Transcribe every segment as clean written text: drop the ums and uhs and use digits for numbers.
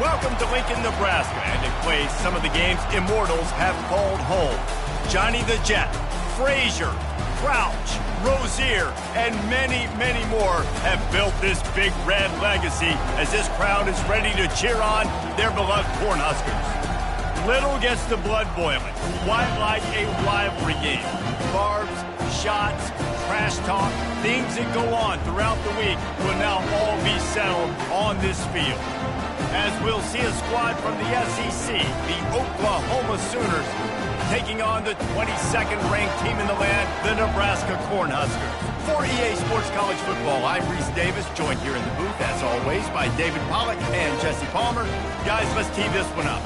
Welcome to Lincoln, Nebraska, and a place some of the game's immortals have called home. Johnny the Jet, Frazier, Crouch, Rozier, and many, many more have built this big red legacy as this crowd is ready to cheer on their beloved Cornhuskers. Little gets the blood boiling. Why like a rivalry game? Barbs, shots, trash talk, things that go on throughout the week will now all be settled on this field. As we'll see a squad from the SEC, the Oklahoma Sooners, taking on the 22nd ranked team in the land, the Nebraska Cornhuskers. For EA Sports College Football, I'm Reese Davis, joined here in the booth, as always, by David Pollack and Jesse Palmer. Guys, let's tee this one up.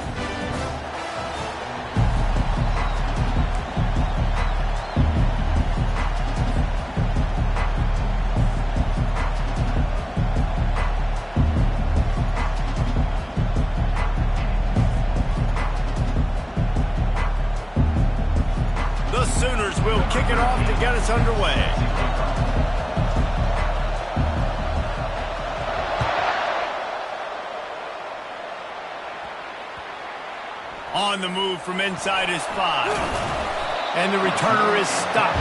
Sooners will kick it off to get us underway. On the move from inside his 5. And the returner is stopped.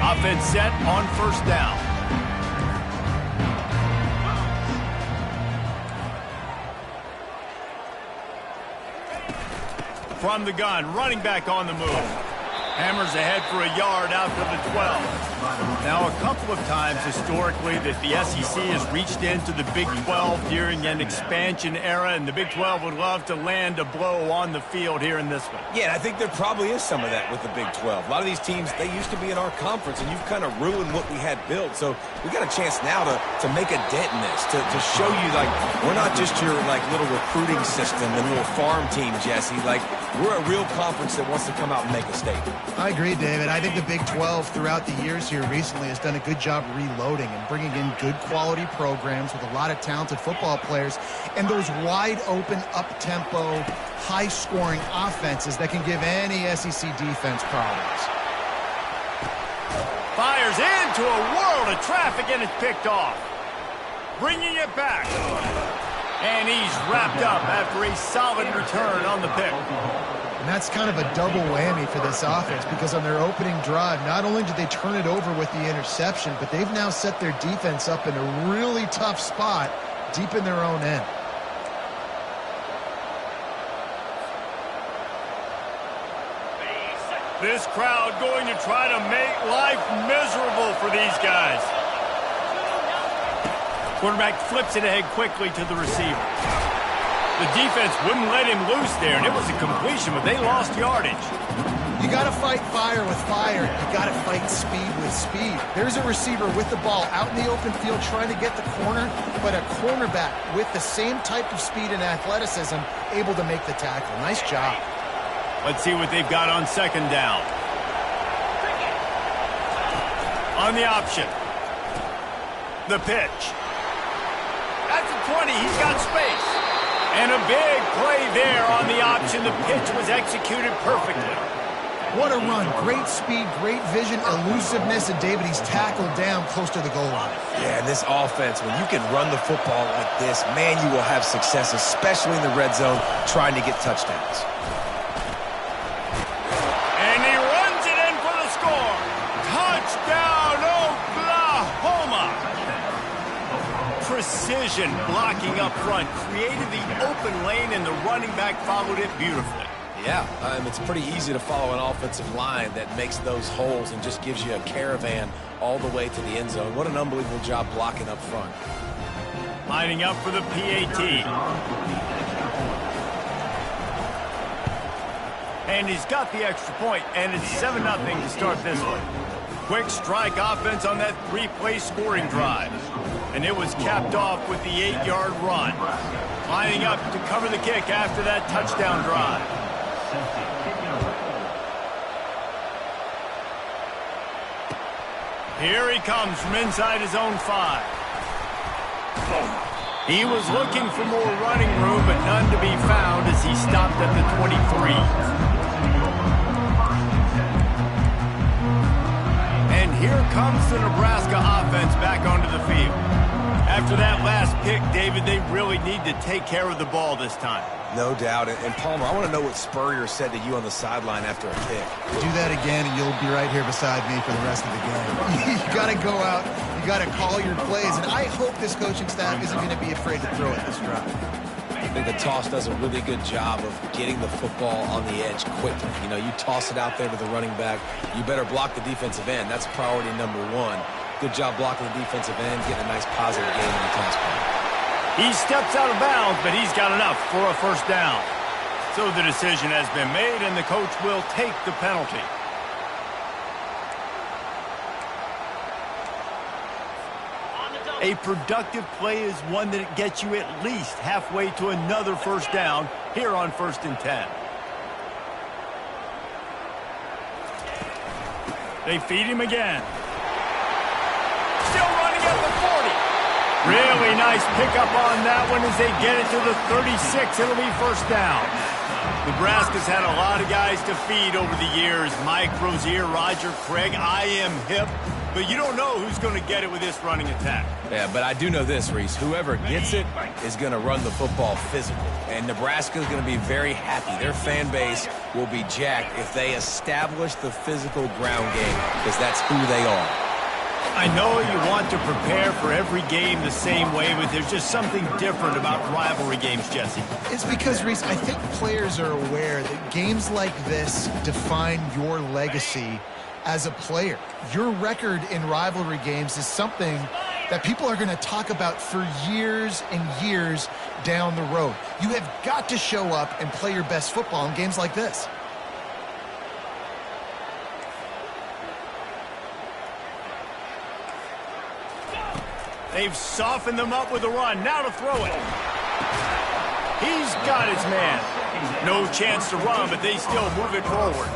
Offense set on first down. From the gun, running back on the move. Hammers ahead for a yard out to the 12. Now, a couple of times historically that the SEC has reached into the Big 12 during an expansion era, and the Big 12 would love to land a blow on the field here in this one. Yeah, I think there probably is some of that with the Big 12. A lot of these teams, they used to be in our conference, and you've kind of ruined what we had built. So we got a chance now to make a dent in this, to show you, like, we're not just your, like, little recruiting system and little farm team, Jesse. Like, we're a real conference that wants to come out and make a statement. I agree, David. I think the Big 12 throughout the years here recently has done a good job reloading and bringing in good quality programs with a lot of talented football players and those wide open, up-tempo, high-scoring offenses that can give any SEC defense problems. Fires into a world of traffic and it's picked off. Bringing it back. And he's wrapped up after a solid return on the pick. And that's kind of a double whammy for this offense because on their opening drive, not only did they turn it over with the interception, but they've now set their defense up in a really tough spot deep in their own end. This crowd going to try to make life miserable for these guys. Quarterback flips it ahead quickly to the receiver. The defense wouldn't let him loose there, and it was a completion, but they lost yardage. You got to fight fire with fire. You got to fight speed with speed. There's a receiver with the ball out in the open field trying to get the corner, but a cornerback with the same type of speed and athleticism able to make the tackle. Nice job. Let's see what they've got on second down. On the option. The pitch. At the 20, he's got space. And a big play there on the option. The pitch was executed perfectly. What a run. Great speed, great vision, elusiveness, and David, he's tackled down close to the goal line. Yeah, and this offense, when you can run the football like this, man, you will have success, especially in the red zone, trying to get touchdowns. And he runs it in for the score. Touchdown, Oklahoma! Precision blocking up front created the open lane, and the running back followed it beautifully. Yeah, it's pretty easy to follow an offensive line that makes those holes and just gives you a caravan all the way to the end zone. What an unbelievable job blocking up front. Lining up for the PAT. And he's got the extra point, and it's 7-0 to start this one. Quick strike offense on that 3-play scoring drive. And it was capped off with the 8-yard run. Lining up to cover the kick after that touchdown drive. Here he comes from inside his own 5. He was looking for more running room, but none to be found as he stopped at the 23. here comes the Nebraska offense back onto the field. After that last pick, David, they really need to take care of the ball this time. No doubt. And Palmer, I want to know what Spurrier said to you on the sideline after a kick. Do that again, and you'll be right here beside me for the rest of the game. You got to go out. You got to call your plays. And I hope this coaching staff isn't going to be afraid to throw it this drive. I think the toss does a really good job of getting the football on the edge quickly. You know, you toss it out there to the running back. You better block the defensive end. That's priority number one. Good job blocking the defensive end, getting a nice positive gain in the toss play. He steps out of bounds, but he's got enough for a first down. So the decision has been made, and the coach will take the penalty. A productive play is one that gets you at least halfway to another first down here on 1st and 10. They feed him again. Still running at the 40. Really nice pickup on that one as they get it to the 36. It'll be first down. Nebraska's had a lot of guys to feed over the years. Mike, Rozier, Roger, Craig. I am hip. But you don't know who's going to get it with this running attack. Yeah, but I do know this, Reese. Whoever gets it is going to run the football physical. And Nebraska is going to be very happy. Their fan base will be jacked if they establish the physical ground game, because that's who they are. I know you want to prepare for every game the same way, but there's just something different about rivalry games, Jesse. It's because, Reese, I think players are aware that games like this define your legacy as a player. Your record in rivalry games is something that people are going to talk about for years and years down the road. You have got to show up and play your best football in games like this. They've softened them up with a run. Now to throw it. He's got his man. No chance to run, but they still move it forward.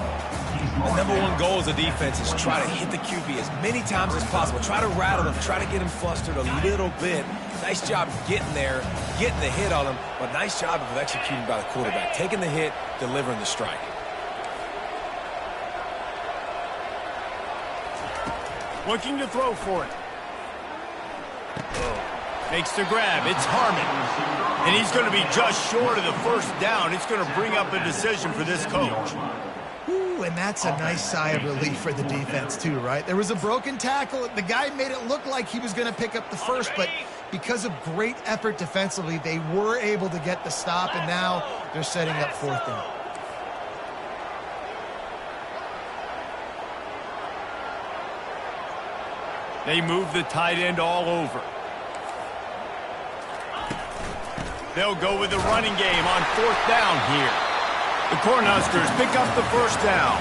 The number one goal as a defense is try to hit the QB as many times as possible. Try to rattle him. Try to get him flustered a little bit. Nice job getting there, getting the hit on him, but nice job of executing by the quarterback. Taking the hit, delivering the strike. Looking to throw for it. Makes the grab. It's Harmon. And he's going to be just short of the first down. It's going to bring up a decision for this coach. Ooh, and that's a nice sigh of relief for the defense too, right? There was a broken tackle. The guy made it look like he was going to pick up the first, but because of great effort defensively, they were able to get the stop, and now they're setting up 4th down. They move the tight end all over. They'll go with the running game on 4th down here. The Cornhuskers pick up the first down.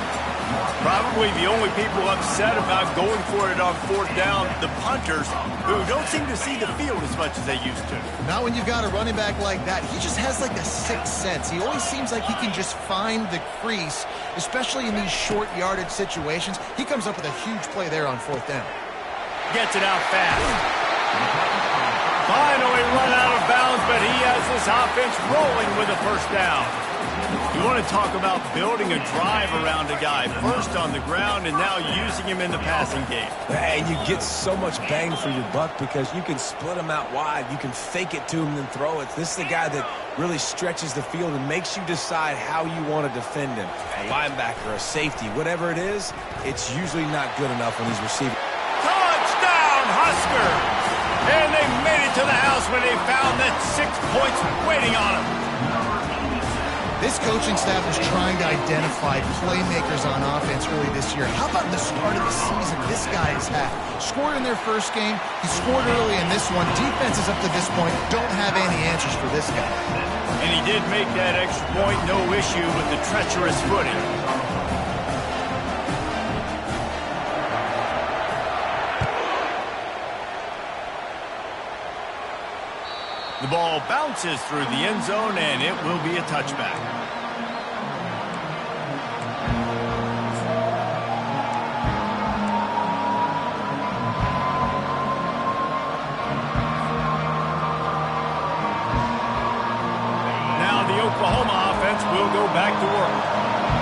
Probably the only people upset about going for it on 4th down, the punters, who don't seem to see the field as much as they used to. Not when you've got a running back like that. He just has like a sixth sense. He always seems like he can just find the crease, especially in these short yardage situations. He comes up with a huge play there on 4th down. Gets it out fast. Finally run out of bounds, but he has this offense rolling with a first down. You want to talk about building a drive around a guy, first on the ground and now using him in the passing game. And you get so much bang for your buck because you can split him out wide. You can fake it to him and then throw it. This is the guy that really stretches the field and makes you decide how you want to defend him. A linebacker, a safety, whatever it is, it's usually not good enough when he's receiving. Touchdown, Huskers! And they made it to the house when they found that 6 points waiting on them. This coaching staff was trying to identify playmakers on offense early this year. How about the start of the season this guy has had? Scored in their first game. He scored early in this one. Defenses up to this point don't have any answers for this guy. And he did make that extra point, no issue with the treacherous footing. The ball bounces through the end zone, and it will be a touchback. Now the Oklahoma offense will go back to work.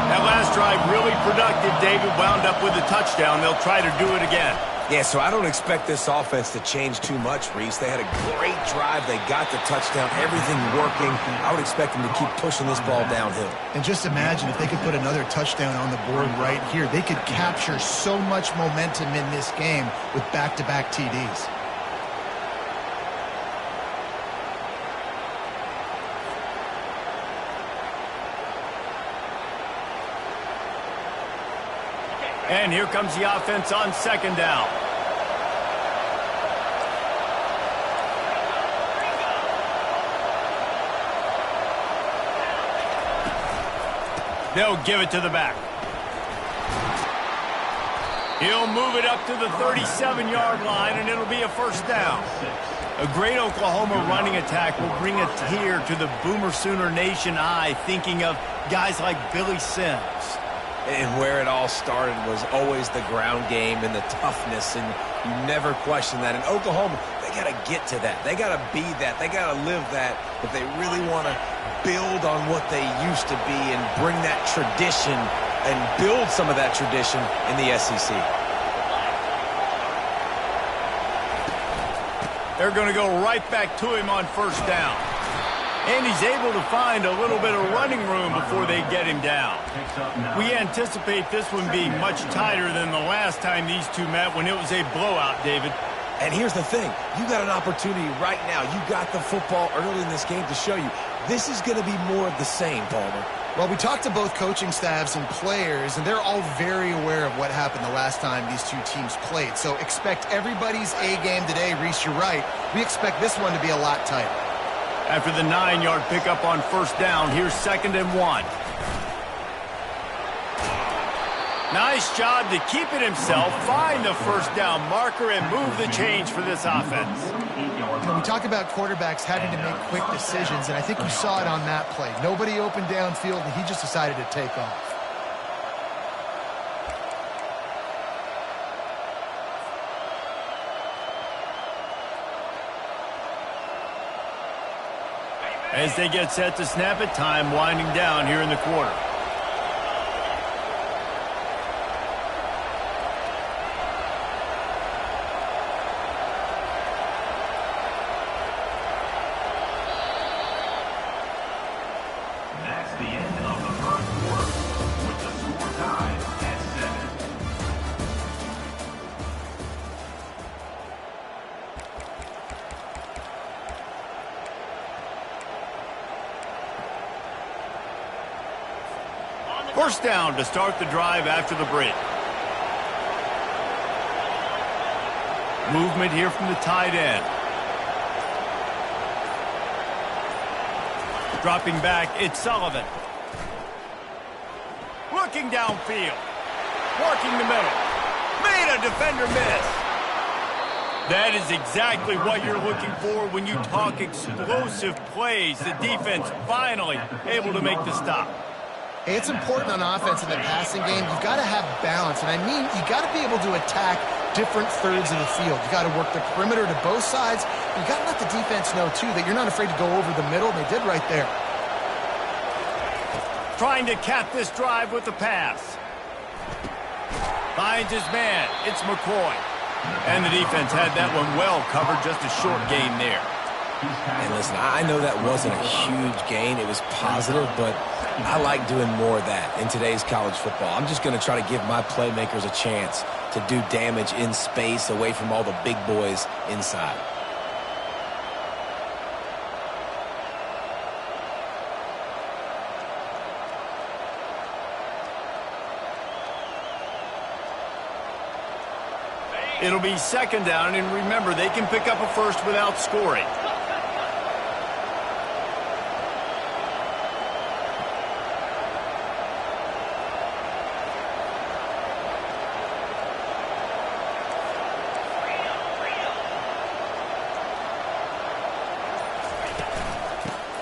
That last drive really productive. David wound up with a touchdown. They'll try to do it again. Yeah, so I don't expect this offense to change too much, Reese. They had a great drive. They got the touchdown, everything working. I would expect them to keep pushing this ball downhill. And just imagine if they could put another touchdown on the board right here. They could capture so much momentum in this game with back-to-back TDs. And here comes the offense on second down. They'll give it to the back. He'll move it up to the 37-yard line, and it'll be a first down. A great Oklahoma running attack will bring a tear to the Boomer Sooner Nation eye, thinking of guys like Billy Sims. And where it all started was always the ground game and the toughness, and you never question that. In Oklahoma, they got to get to that. They got to be that. They got to live that if they really want to build on what they used to be and bring that tradition and build some of that tradition in the SEC. They're going to go right back to him on first down. And he's able to find a little bit of running room before they get him down. We anticipate this one being much tighter than the last time these two met when it was a blowout, David. And here's the thing. You got an opportunity right now. You got the football early in this game to show you. This is going to be more of the same, Palmer. Well, we talked to both coaching staffs and players, and they're all very aware of what happened the last time these two teams played. So expect everybody's A game today. Reese, you're right. We expect this one to be a lot tighter. After the 9-yard pickup on first down, here's 2nd and 1. Nice job to keep it himself, find the first down marker, and move the change for this offense. We talk about quarterbacks having to make quick decisions, and I think you saw it on that play. Nobody opened downfield, and he just decided to take off. As they get set to snap it, time winding down here in the quarter. That's the end of the first quarter, with the score tied at 7. First down to start the drive after the break. Movement here from the tight end. Dropping back, it's Sullivan. Looking downfield. Working the middle. Made a defender miss. That is exactly what you're looking for when you talk explosive plays. The defense finally able to make the stop. Hey, it's important on offense in the passing game. You've got to have balance, and I mean you got to be able to attack different thirds of the field. You got to work the perimeter to both sides. You got to let the defense know, too, that you're not afraid to go over the middle. They did right there. Trying to cap this drive with the pass. Finds his man. It's McCoy. And the defense had that one well covered. Just a short gain there. And listen, I know that wasn't a huge gain. It was positive, but I like doing more of that in today's college football. I'm just going to try to give my playmakers a chance to do damage in space away from all the big boys inside. It'll be 2nd down, and remember, they can pick up a first without scoring.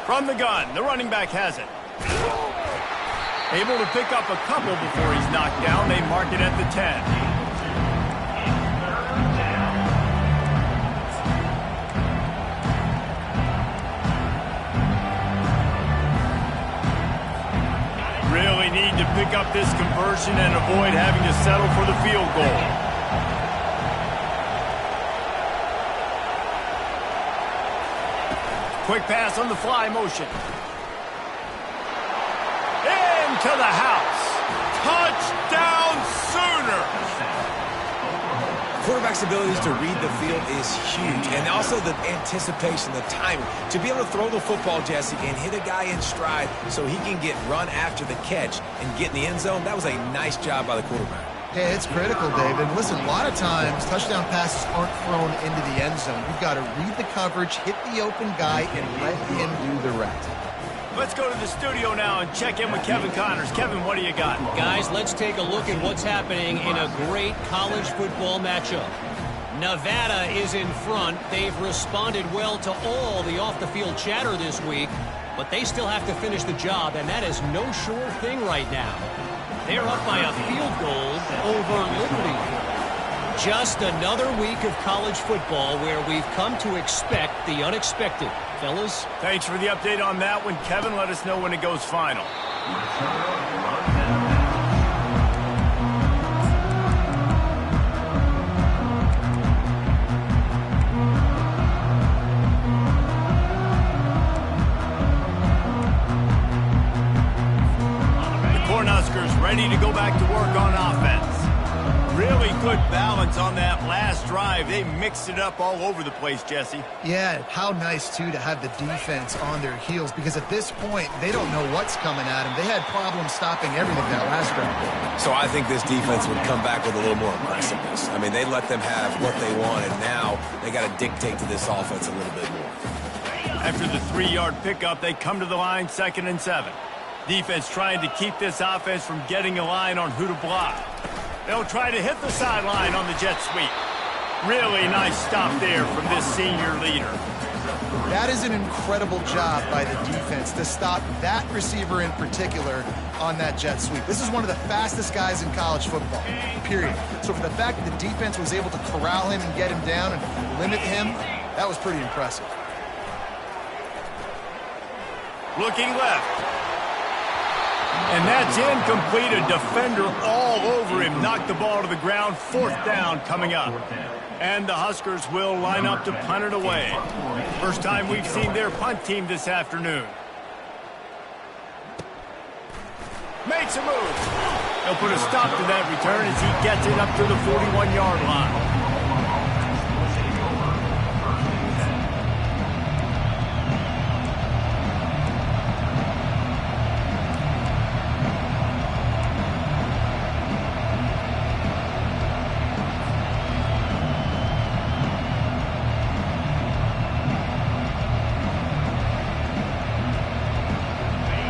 From the gun, the running back has it. Able to pick up a couple before he's knocked down. They mark it at the 10. Really need to pick up this conversion and avoid having to settle for the field goal. Quick pass on the fly motion. Into the house. Touchdown Sooner! Quarterback's abilities to read the field is huge, and also the anticipation, the timing. To be able to throw the football, Jesse, and hit a guy in stride so he can get run after the catch and get in the end zone, that was a nice job by the quarterback. Yeah, it's critical, David. Listen, a lot of times touchdown passes aren't thrown into the end zone. You've got to read the coverage, hit the open guy, and let him do the rest. Let's go to the studio now and check in with Kevin Connors. Kevin, what do you got? Guys, let's take a look at what's happening in a great college football matchup. Nevada is in front. They've responded well to all the off-the-field chatter this week, but they still have to finish the job, and that is no sure thing right now. They're up by a field goal over Liberty. Just another week of college football where we've come to expect the unexpected. Fellas? Thanks for the update on that one, Kevin. Let us know when it goes final. The Cornhuskers ready to go back to work on offense. Really good balance on that last drive. They mixed it up all over the place, Jesse. Yeah, how nice, too, to have the defense on their heels, because at this point, they don't know what's coming at them. They had problems stopping everything that last drive. So I think this defense would come back with a little more aggressiveness. I mean, they let them have what they want, and now they got to dictate to this offense a little bit more. After the 3-yard pickup, they come to the line 2nd and 7. Defense trying to keep this offense from getting a line on who to block. They'll try to hit the sideline on the jet sweep. Really nice stop there from this senior leader. That is an incredible job by the defense to stop that receiver in particular on that jet sweep. This is one of the fastest guys in college football, period. So for the fact that the defense was able to corral him and get him down and limit him, that was pretty impressive. Looking left. And that's incomplete. A defender all over him. Knocked the ball to the ground. 4th down coming up. And the Huskers will line up to punt it away. First time we've seen their punt team this afternoon. Makes a move. They'll put a stop to that return as he gets it up to the 41-yard line.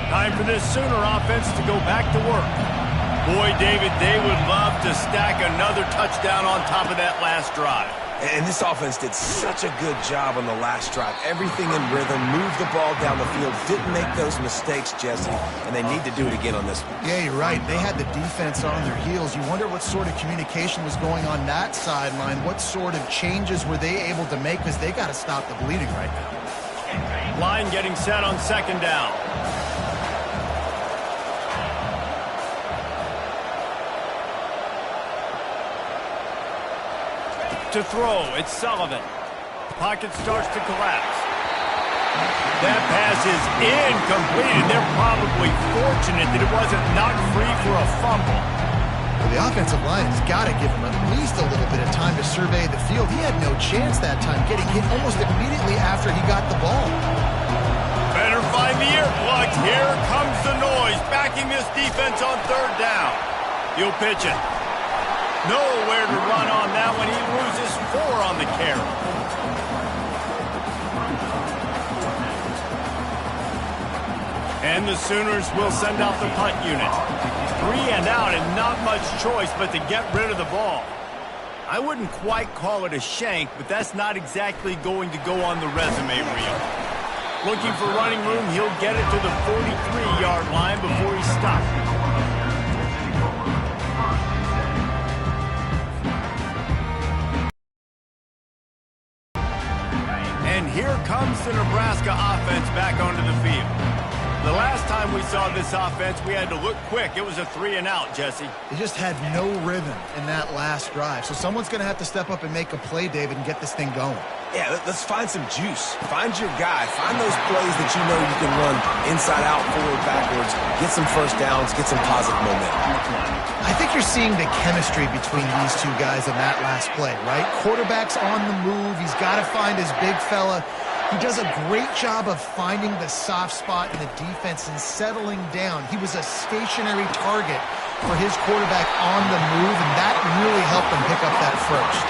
Time for this Sooner offense to go back to work. Boy, David, they would love to stack another touchdown on top of that last drive. And this offense did such a good job on the last drive. Everything in rhythm, moved the ball down the field, didn't make those mistakes, Jesse, and they need to do it again on this one. Yeah, you're right. They had the defense on their heels. You wonder what sort of communication was going on that sideline. What sort of changes were they able to make, because they got to stop the bleeding right now. Line getting set on 2nd down. To throw, it's Sullivan. Pocket starts to collapse. That pass is incomplete, and they're probably fortunate that it wasn't knocked free for a fumble. Well, the offensive line has got to give him at least a little bit of time to survey the field. He had no chance that time, getting hit almost immediately after he got the ball. Better find the earplugs. Here comes the noise, backing this defense on 3rd down. He'll pitch it. Nowhere to run on that one. He loses 4 on the carry. And the Sooners will send out the punt unit. 3 and out, and not much choice but to get rid of the ball. I wouldn't quite call it a shank, but that's not exactly going to go on the resume reel. Looking for running room, he'll get it to the 43-yard line before he stops. And here comes the Nebraska offense back onto the field. The last time time we saw this offense, we had to look quick. It was a 3-and-out, Jesse. They just had no rhythm in that last drive. So someone's going to have to step up and make a play, David, and get this thing going. Yeah, let's find some juice. Find your guy. Find those plays that you know you can run inside out, forward, backwards, get some first downs, get some positive momentum. I think you're seeing the chemistry between these two guys in that last play, right? Quarterback's on the move. He's got to find his big fella. He does a great job of finding the soft spot in the defense and settling down. He was a stationary target for his quarterback on the move, and that really helped him pick up that first.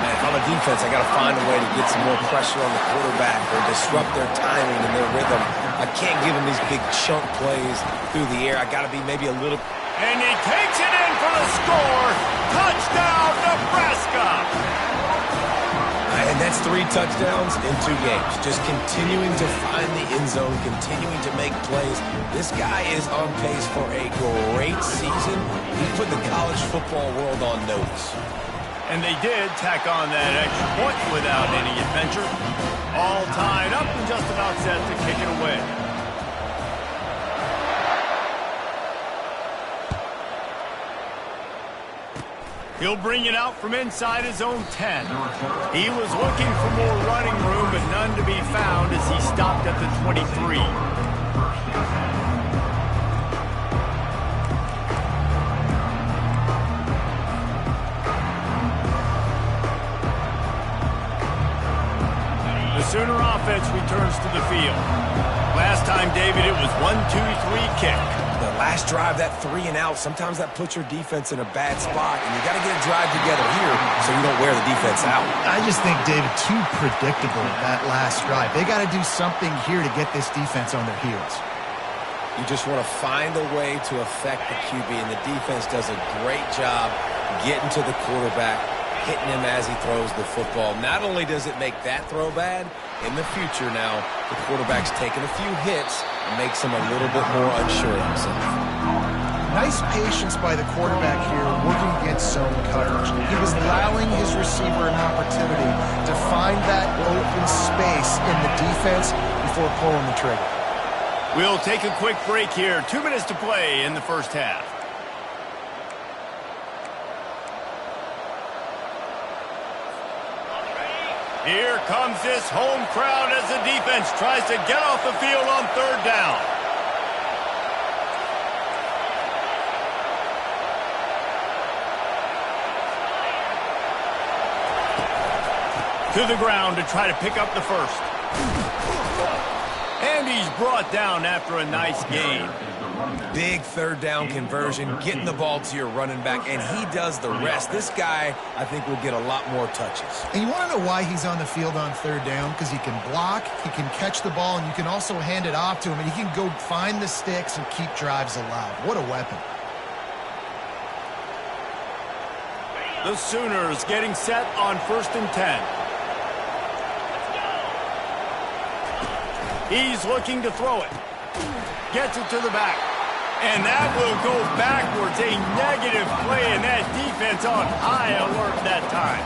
Man, if I'm a defense, I got to find a way to get some more pressure on the quarterback or disrupt their timing and their rhythm. I can't give them these big chunk plays through the air. I got to be maybe a little... And he takes it in for the score. Touchdown, Nebraska! And that's 3 touchdowns in 2 games. Just continuing to find the end zone, continuing to make plays. This guy is on pace for a great season. He put the college football world on notice. And they did tack on that extra point without any adventure. All tied up and just about set to kick it away. He'll bring it out from inside his own 10. He was looking for more running room, but none to be found as he stopped at the 23. The Sooner offense returns to the field. Last time, David, it was 1-2-3 kick. The last drive, that 3-and-out, sometimes that puts your defense in a bad spot, and you got to get a drive together here so you don't wear the defense out. I just think, David, too predictable that last drive. They got to do something here to get this defense on their heels. You just want to find a way to affect the QB, and the defense does a great job getting to the quarterback, hitting him as he throws the football. Not only does it make that throw bad, in the future now, the quarterback's taking a few hits and makes him a little bit more unsure of himself. Nice patience by the quarterback here, working against zone coverage. He was allowing his receiver an opportunity to find that open space in the defense before pulling the trigger. We'll take a quick break here. 2 minutes to play in the first half. Here comes this home crowd as the defense tries to get off the field on 3rd down. To the ground to try to pick up the first. And he's brought down after a nice gain. Big 3rd down conversion, getting the ball to your running back, and he does the rest. This guy, I think, will get a lot more touches. And you want to know why he's on the field on 3rd down? Because he can block, he can catch the ball, and you can also hand it off to him, and he can go find the sticks and keep drives alive. What a weapon. The Sooners getting set on 1st and 10. He's looking to throw it. Gets it to the back. And that will go backwards. A negative play, and that defense on high alert that time.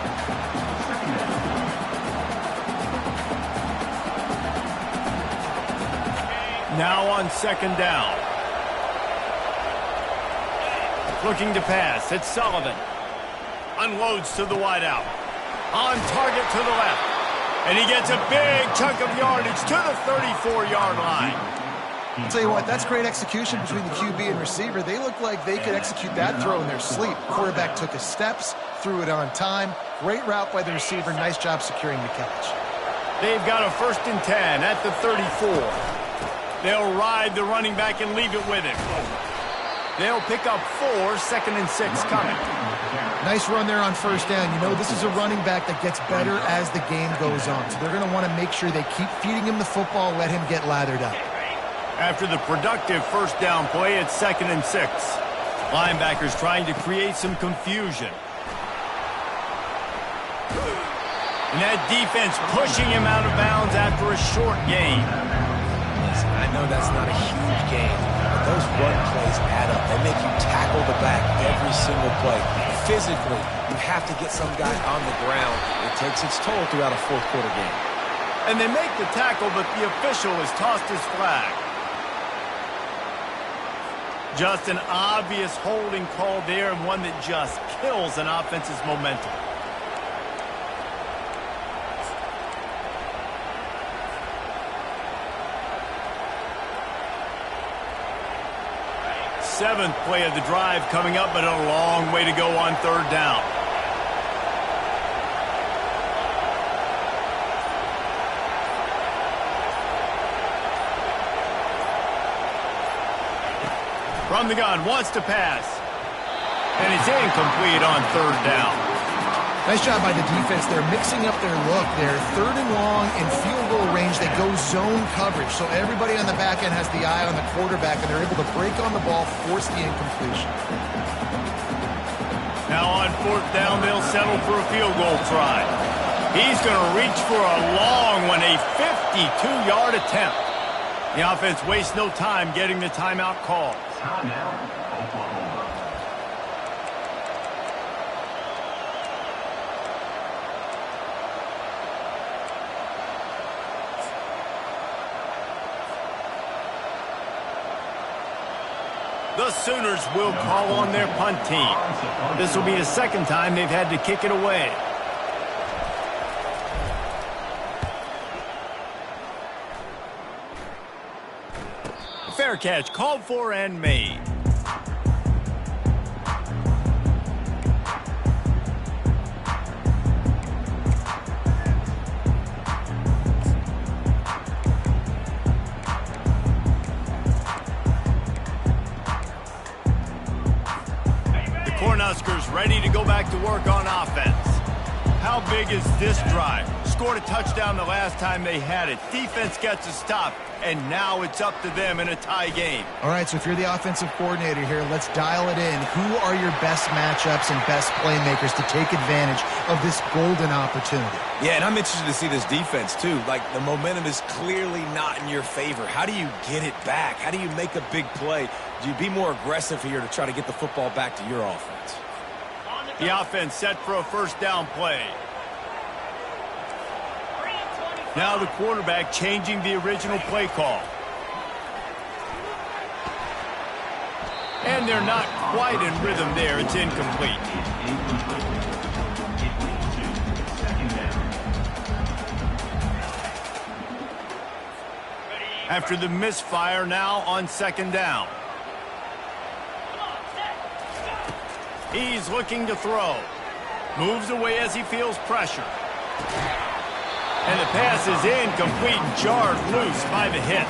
Now on 2nd down. Looking to pass. It's Sullivan. Unloads to the wideout. On target to the left. And he gets a big chunk of yardage to the 34-yard line. I'll tell you what, that's great execution between the QB and receiver. They look like they could execute that throw in their sleep. Quarterback took his steps, threw it on time. Great route by the receiver. Nice job securing the catch. They've got a 1st and 10 at the 34. They'll ride the running back and leave it with him. They'll pick up 4, 2nd and 6 coming. Nice run there on 1st down. You know, this is a running back that gets better as the game goes on. So they're going to want to make sure they keep feeding him the football, let him get lathered up. After the productive 1st down play, it's 2nd and 6. Linebackers trying to create some confusion. And that defense pushing him out of bounds after a short gain. Listen, I know that's not a huge gain, but those run plays add up. They make you tackle the back every single play. Physically, you have to get some guy on the ground. It takes its toll throughout a 4th quarter game. And they make the tackle, but the official has tossed his flag. Just an obvious holding call there, and one that just kills an offense's momentum. Seventh play of the drive coming up, but a long way to go on third down. From the gun, wants to pass. And it's incomplete on third down. Nice job by the defense. They're mixing up their look. They're third and long in field goal range. They go zone coverage. So everybody on the back end has the eye on the quarterback, and they're able to break on the ball, force the incompletion. Now on fourth down, they'll settle for a field goal try. He's going to reach for a long one, a 52-yard attempt. The offense wastes no time getting the timeout call. Timeout, Oklahoma. The Sooners will call on their punt team. This will be the second time they've had to kick it away. Fair catch called for and made. The Cornhuskers ready to go back to work on offense. How big is this drive? Scored a touchdown the last time they had it. Defense gets a stop, and now it's up to them in a tie game. All right, so if you're the offensive coordinator here, let's dial it in. Who are your best matchups and best playmakers to take advantage of this golden opportunity? Yeah, and I'm interested to see this defense, too. Like, the momentum is clearly not in your favor. How do you get it back? How do you make a big play? Do you be more aggressive here to try to get the football back to your offense? The offense set for a first down play. Now the quarterback changing the original play call. And they're not quite in rhythm there. It's incomplete. After the misfire, now on second down. He's looking to throw. Moves away as he feels pressure. And the pass is incomplete, jarred loose by the hit.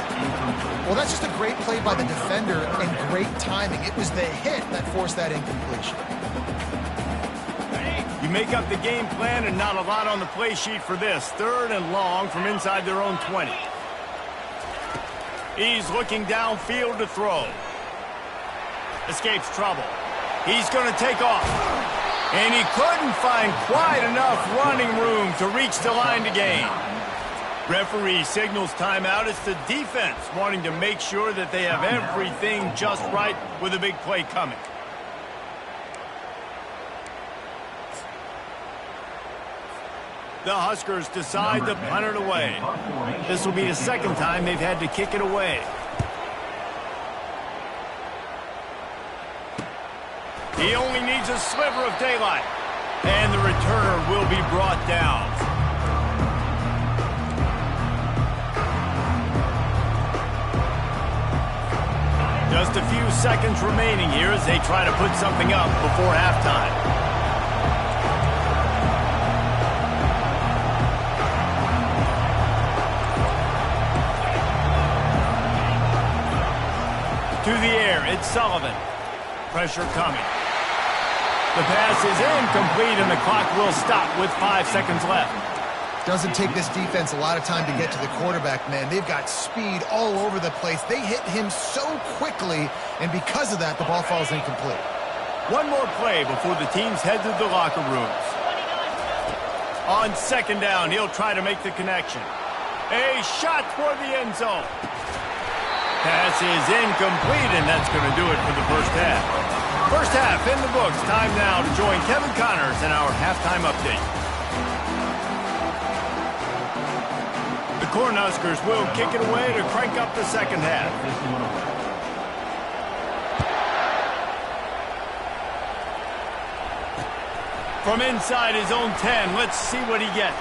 Well, that's just a great play by the defender and great timing. It was the hit that forced that incompletion. You make up the game plan and not a lot on the play sheet for this. Third and long from inside their own 20. He's looking downfield to throw. Escapes trouble. He's going to take off. And he couldn't find quite enough running room to reach the line to gain. Referee signals timeout. It's the defense wanting to make sure that they have everything just right with a big play coming. The Huskers decide to punt it away. This will be the second time they've had to kick it away. He only needs a sliver of daylight. And the returner will be brought down. Just a few seconds remaining here as they try to put something up before halftime. To the air, it's Sullivan. Pressure coming. The pass is incomplete, and the clock will stop with 5 seconds left. Doesn't take this defense a lot of time to get to the quarterback, man. They've got speed all over the place. They hit him so quickly, and because of that, the ball falls incomplete. One more play before the teams head to the locker rooms. On second down, he'll try to make the connection. A shot toward the end zone. Pass is incomplete, and that's going to do it for the first half. First half in the books. Time now to join Kevin Connors in our halftime update. The Cornhuskers will kick it away to crank up the second half. from inside his own 10. Let's see what he gets.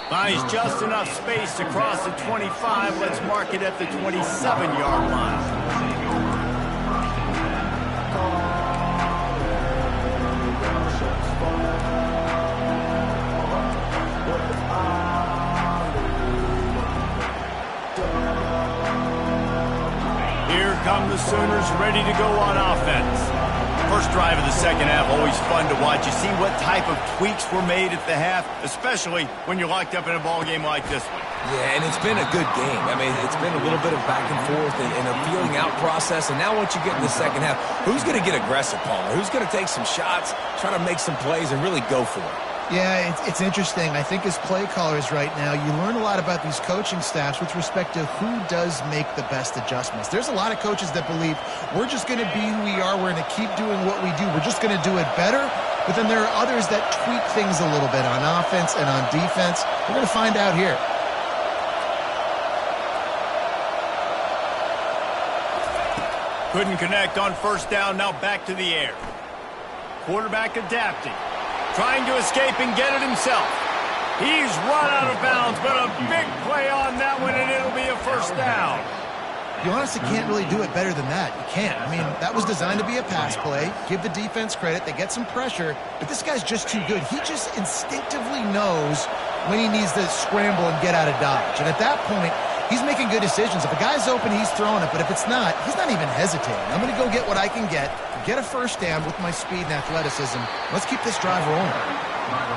Finds just enough space to cross the 25. Let's mark it at the 27-yard line. Here come the Sooners ready to go on offense. First drive of the second half, always fun to watch. You see what type of tweaks were made at the half, especially when you're locked up in a ball game like this one. Yeah, and it's been a good game. I mean, it's been a little bit of back and forth and a feeling out process. And now once you get in the second half, who's going to get aggressive, Palmer? Who's going to take some shots, try to make some plays, and really go for it? Yeah, it's interesting. I think as play callers right now, you learn a lot about these coaching staffs with respect to who does make the best adjustments. There's a lot of coaches that believe we're just going to be who we are. We're going to keep doing what we do. We're just going to do it better. But then there are others that tweak things a little bit on offense and on defense. We're going to find out here. Couldn't connect on first down. Now back to the air. Quarterback adapting. Trying to escape and get it himself. He's run out of bounds, but a big play on that one, and it'll be a first down. You honestly can't really do it better than that. You can't. I mean, that was designed to be a pass play. Give the defense credit. They get some pressure, but this guy's just too good. He just instinctively knows when he needs to scramble and get out of dodge. And at that point, he's making good decisions. If a guy's open, he's throwing it, but if it's not, he's not even hesitating. I'm going to go get what I can get a first down with my speed and athleticism. Let's keep this drive rolling.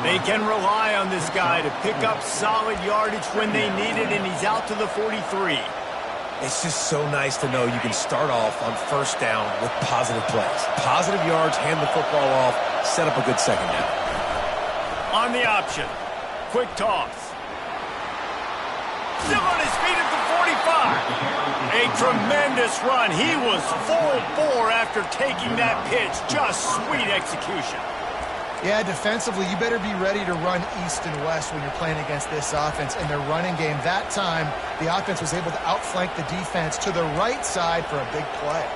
They can rely on this guy to pick up solid yardage when they need it, and he's out to the 43. It's just so nice to know you can start off on first down with positive plays. Positive yards, hand the football off, set up a good second down. On the option. Quick toss. Still on his feet at the 45. A tremendous run. He was full bore after taking that pitch. Just sweet execution. Yeah, defensively, you better be ready to run east and west when you're playing against this offense in their running game. That time, the offense was able to outflank the defense to the right side for a big play.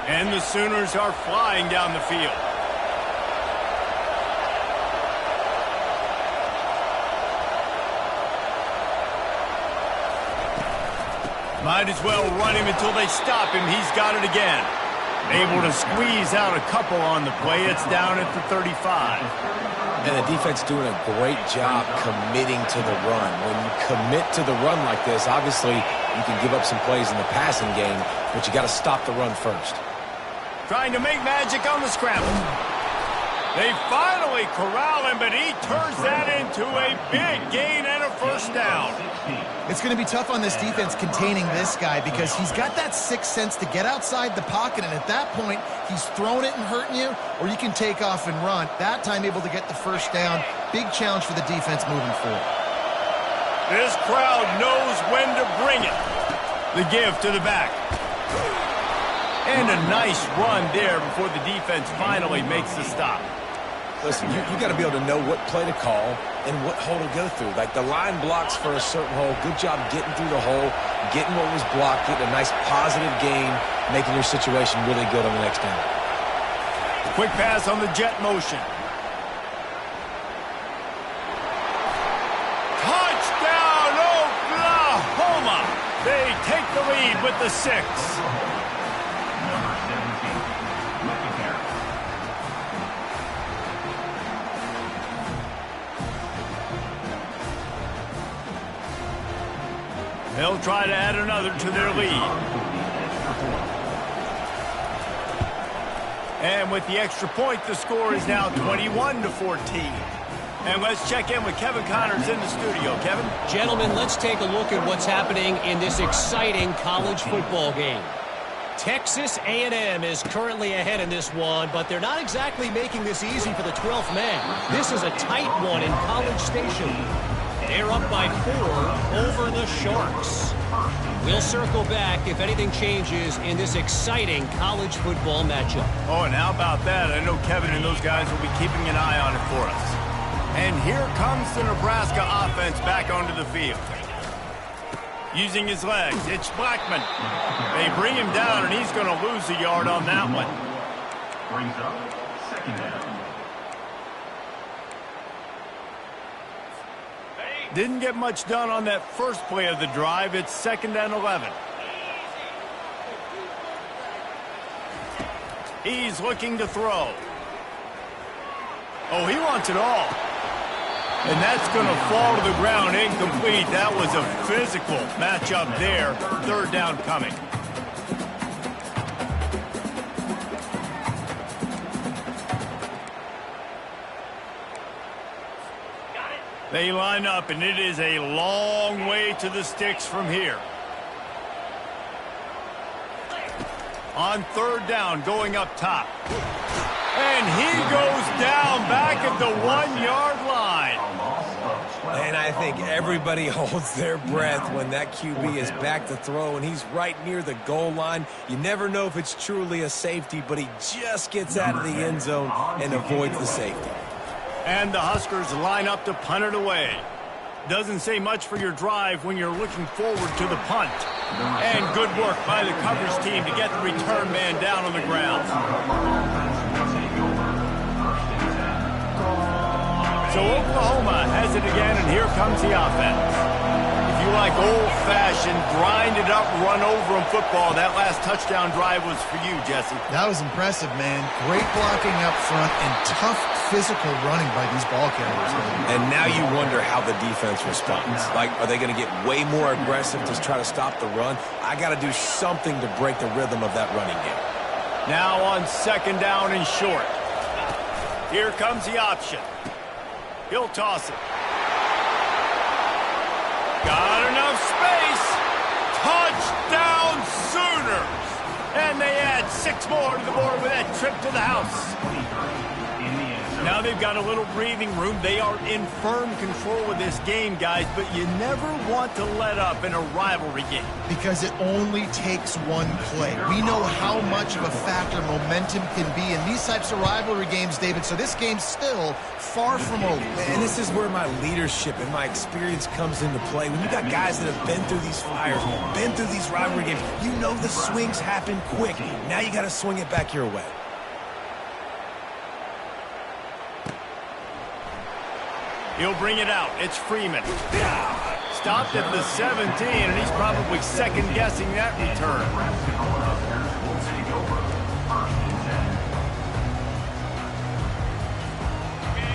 And the Sooners are flying down the field. Might as well run him until they stop him. He's got it again. Able to squeeze out a couple on the play. It's down at the 35. And the defense doing a great job committing to the run. When you commit to the run like this, obviously you can give up some plays in the passing game, but you got to stop the run first. Trying to make magic on the scramble. They finally corral him, but he turns that into a big gain and a first down. It's going to be tough on this defense containing this guy because he's got that sixth sense to get outside the pocket, and at that point, he's throwing it and hurting you, or you can take off and run. That time able to get the first down. Big challenge for the defense moving forward. This crowd knows when to bring it. The give to the back. And a nice run there before the defense finally makes the stop. Listen, you got to be able to know what play to call and what hole to go through. Like the line blocks for a certain hole. Good job getting through the hole, getting what was blocked, getting a nice positive gain, making your situation really good on the next down. Quick pass on the jet motion. Touchdown, Oklahoma! They take the lead with the 6. They'll try to add another to their lead. And with the extra point, the score is now 21-14. And let's check in with Kevin Connors in the studio. Kevin? Gentlemen, let's take a look at what's happening in this exciting college football game. Texas A&M is currently ahead in this one, but they're not exactly making this easy for the 12th man. This is a tight one in College Station. They're up by 4 over the Sharks. We'll circle back if anything changes in this exciting college football matchup. Oh, and how about that? I know Kevin and those guys will be keeping an eye on it for us. And here comes the Nebraska offense back onto the field. Using his legs, it's Blackman. They bring him down, and he's going to lose a yard on that one. Brings up second down. Didn't get much done on that first play of the drive. It's 2nd and 11. He's looking to throw. Oh, he wants it all. And that's going to fall to the ground incomplete. That was a physical matchup there. 3rd down coming. They line up, and it is a long way to the sticks from here. On 3rd down, going up top. And he goes down back at the 1-yard line. And I think everybody holds their breath when that QB is back to throw, and he's right near the goal line. You never know if it's truly a safety, but he just gets out of the end zone and avoids the safety. And the Huskers line up to punt it away. Doesn't say much for your drive when you're looking forward to the punt. And good work by the coverage team to get the return man down on the ground. So Oklahoma has it again, and here comes the offense. If you like old-fashioned, grind-it-up, run-over-'em football, that last touchdown drive was for you, Jesse. That was impressive, man. Great blocking up front and tough physical running by these ball carriers. And now you wonder how the defense responds. Like, are they going to get way more aggressive to try to stop the run? I got to do something to break the rhythm of that running game. Now on 2nd down and short. Here comes the option. He'll toss it. Got enough space. Touchdown Sooners. And they add 6 more to the board with that trip to the house. Now they've got a little breathing room. They are in firm control of this game, guys, but you never want to let up in a rivalry game. Because it only takes one play. We know how much of a factor momentum can be in these types of rivalry games, David, so this game's still far from over. And this is where my leadership and my experience comes into play. When you got guys that have been through these fires, been through these rivalry games, you know the swings happen quick. Now you got to swing it back your way. He'll bring it out. It's Freeman. Stopped at the 17, and he's probably second-guessing that return.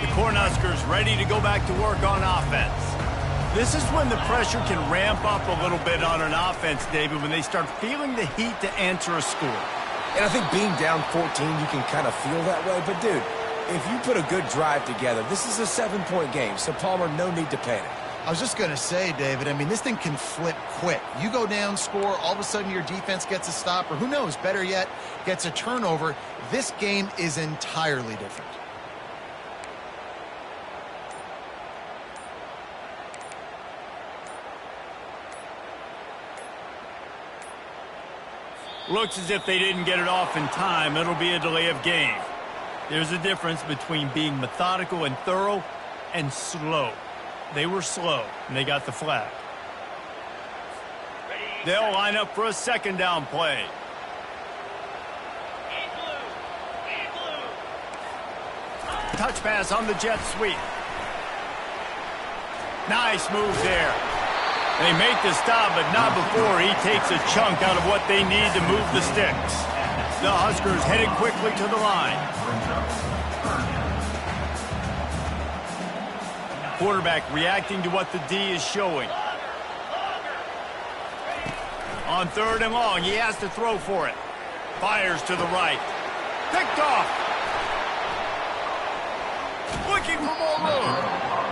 The Cornhuskers ready to go back to work on offense. This is when the pressure can ramp up a little bit on an offense, David, when they start feeling the heat to answer a score. And I think being down 14, you can kind of feel that way. But, dude, if you put a good drive together, this is a 7-point game, so Palmer, no need to panic. I was just going to say, David, I mean, this thing can flip quick. You go down, score, all of a sudden your defense gets a stop, or who knows, better yet, gets a turnover. This game is entirely different. Looks as if they didn't get it off in time. It'll be a delay of game. There's a difference between being methodical and thorough and slow. They were slow, and they got the flag. They'll line up for a 2nd down play. Touch pass on the jet sweep. Nice move there. They make the stop, but not before he takes a chunk out of what they need to move the sticks. The Huskers headed quickly to the line. Quarterback reacting to what the D is showing. On 3rd and long, he has to throw for it. Fires to the right. Picked off. Looking for more room.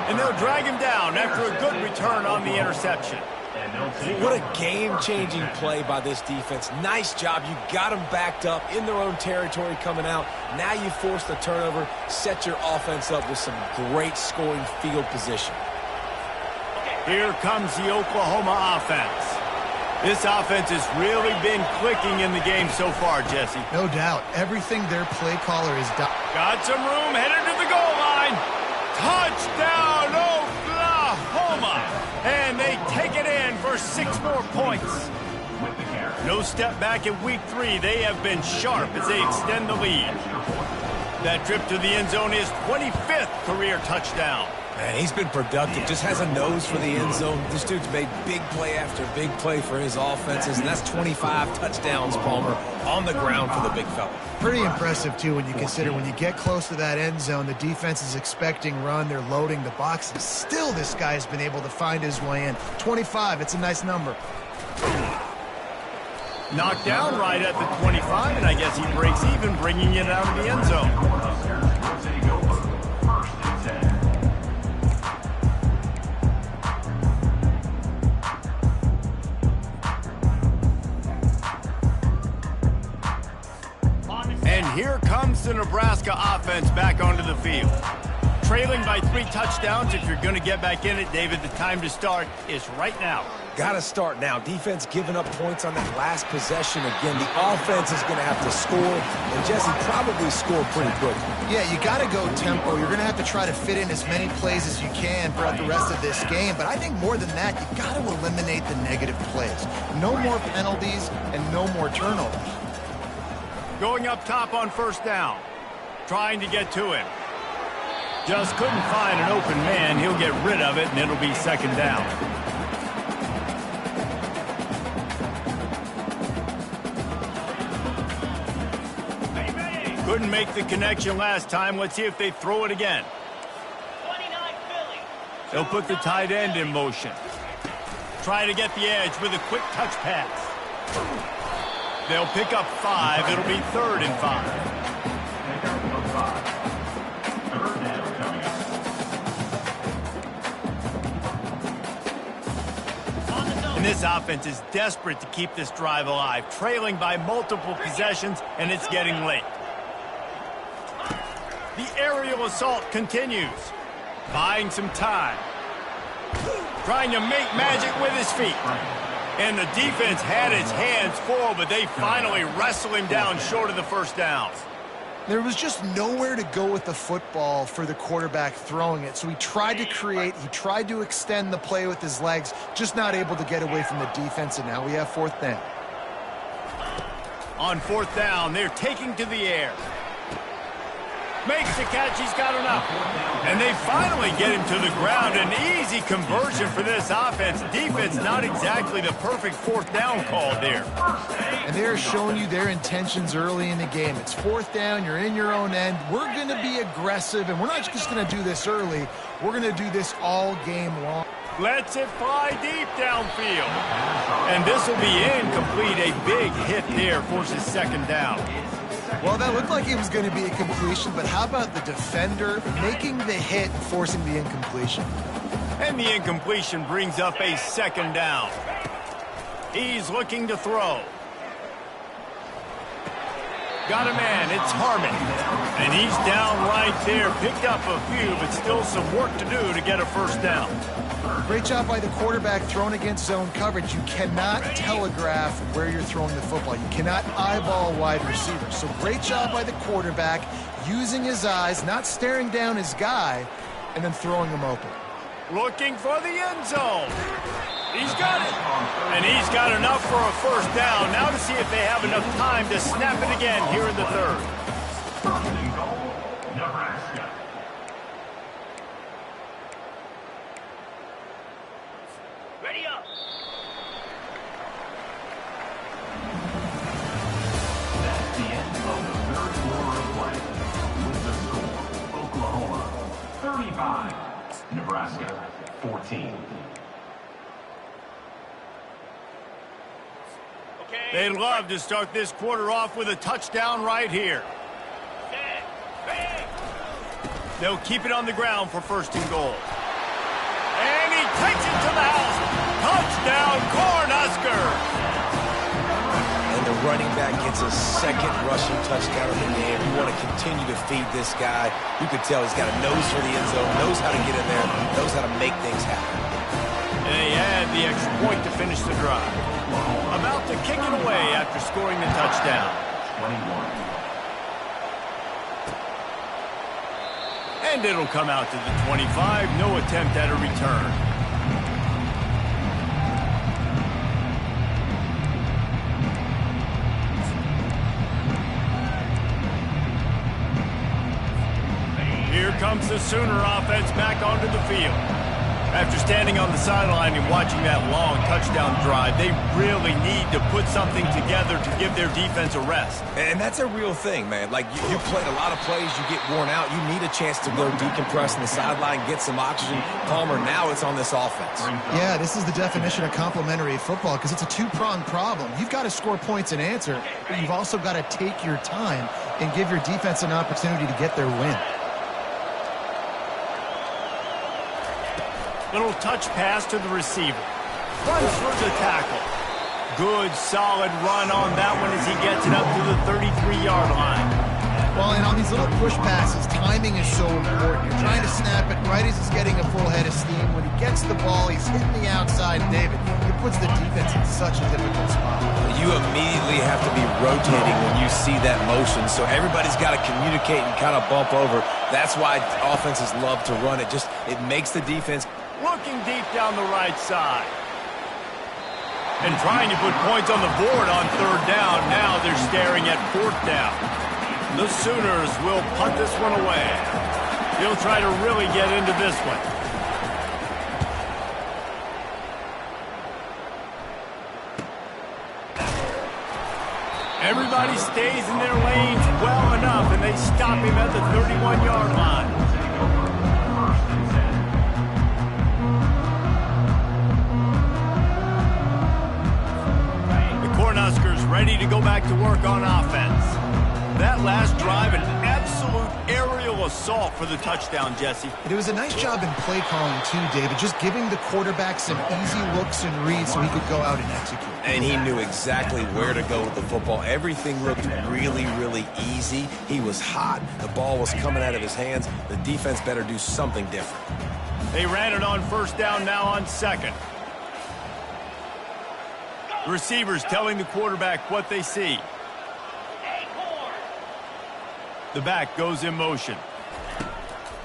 And they'll drag him down after a good return on the interception. What a game-changing play by this defense. Nice job. You got them backed up in their own territory coming out. Now you force the turnover, set your offense up with some great scoring field position. Here comes the Oklahoma offense. This offense has really been clicking in the game so far, Jesse. No doubt. Everything their play caller is done. Got some room, headed to the goal line. Touchdown, Oklahoma! And they take it in for 6 more points. No step back in week 3. They have been sharp as they extend the lead. That trip to the end zone is 25th career touchdown. Man, he's been productive, just has a nose for the end zone. This dude's made big play after big play for his offenses, and that's 25 touchdowns, Palmer, on the ground for the big fella. Pretty impressive, too, when you consider when you get close to that end zone, the defense is expecting run, they're loading the box, and still this guy has been able to find his way in. 25, it's a nice number. Knocked down right at the 25, and I guess he breaks even, bringing it out of the end zone. And here comes the Nebraska offense back onto the field. Trailing by 3 touchdowns. If you're going to get back in it, David, the time to start is right now. Got to start now. Defense giving up points on that last possession. Again, the offense is going to have to score, and Jesse probably scored pretty quickly. Yeah, you got to go tempo. You're going to have to try to fit in as many plays as you can throughout the rest of this game. But I think more than that, you got to eliminate the negative plays. No more penalties and no more turnovers. Going up top on first down. Trying to get to him. Just couldn't find an open man. He'll get rid of it, and it'll be second down. Couldn't make the connection last time. Let's see if they throw it again. They'll put the tight end in motion. Try to get the edge with a quick touch pass. They'll pick up 5. It'll be 3rd and 5. And this offense is desperate to keep this drive alive, trailing by multiple possessions, and it's getting late. The aerial assault continues. Buying some time. Trying to make magic with his feet. And the defense had its hands full, but they finally wrestle him down short of the first down. There was just nowhere to go with the football for the quarterback throwing it. So he tried to create, he tried to extend the play with his legs, just not able to get away from the defense, and now we have 4th down. On 4th down, they're taking to the air. Makes the catch, he's got enough. And they finally get him to the ground. An easy conversion for this offense. Defense, not exactly the perfect 4th down call there. And they're showing you their intentions early in the game. It's 4th down, you're in your own end. We're going to be aggressive, and we're not just going to do this early. We're going to do this all game long. Lets it fly deep downfield. And this will be incomplete. A big hit there forces 2nd down. Well, that looked like it was going to be a completion, but how about the defender making the hit and forcing the incompletion? And the incompletion brings up a 2nd down. He's looking to throw. Got a man, it's Harmon. And he's down right there. Picked up a few, but still some work to do to get a 1st down. Great job by the quarterback thrown against zone coverage. You cannot telegraph where you're throwing the football. You cannot eyeball wide receivers. So great job by the quarterback using his eyes, not staring down his guy, and then throwing him open. Looking for the end zone. He's got it. And he's got enough for a 1st down. Now to see if they have enough time to snap it again here in the 3rd. Nebraska. Ready up. That's the end of the 3rd quarter of play. With the score, Oklahoma 35, Nebraska 14. They'd love to start this quarter off with a touchdown right here. They'll keep it on the ground for 1st and goal. And he takes it to the house. Touchdown, Cornhusker! And the running back gets a 2nd rushing touchdown of the game. You want to continue to feed this guy. You can tell he's got a nose for the end zone, knows how to get in there, knows how to make things happen. And they add the extra point to finish the drive. About to kick it away after scoring the touchdown. 21. And it'll come out to the 25. No attempt at a return. comes the Sooner offense back onto the field. After standing on the sideline and watching that long touchdown drive, they really need to put something together to give their defense a rest. And that's a real thing, man. Like, you played a lot of plays, you get worn out. You need a chance to go decompress on the sideline, get some oxygen. Palmer, now it's on this offense. Yeah, this is the definition of complementary football because it's a two-pronged problem. You've got to score points and answer, but you've also got to take your time and give your defense an opportunity to get their win. Little touch pass to the receiver. Runs for the tackle. Good, solid run on that one as he gets it up to the 33-yard line. Well, and on these little push passes, timing is so important. You're trying to snap it right as he's getting a full head of steam. When he gets the ball, he's hitting the outside, David. It puts the defense in such a difficult spot. You immediately have to be rotating when you see that motion, so everybody's got to communicate and kind of bump over. That's why offenses love to run it. It makes the defense looking deep down the right side. And trying to put points on the board on third down. Now they're staring at fourth down. The Sooners will punt this one away. They'll try to really get into this one. Everybody stays in their lanes well enough, and they stop him at the 31-yard line. Cornhuskers ready to go back to work on offense. That last drive, an absolute aerial assault for the touchdown, Jesse. It was a nice job in play calling, too, David, just giving the quarterback some easy looks and reads so he could go out and execute. And he knew exactly where to go with the football. Everything looked really, really easy. He was hot. The ball was coming out of his hands. The defense better do something different. They ran it on first down, now on second. The receivers telling the quarterback what they see. The back goes in motion.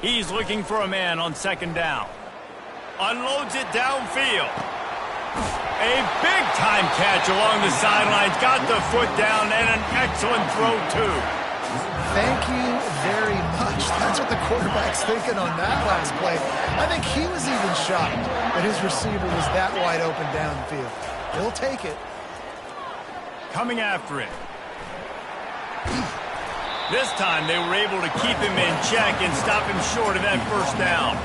He's looking for a man on second down. Unloads it downfield. A big-time catch along the sidelines. Got the foot down and an excellent throw, too. Thank you very much. That's what the quarterback's thinking on that last play. I think he was even shocked that his receiver was that wide open downfield. He'll take it. Coming after it. This time they were able to keep him in check and stop him short of that first down.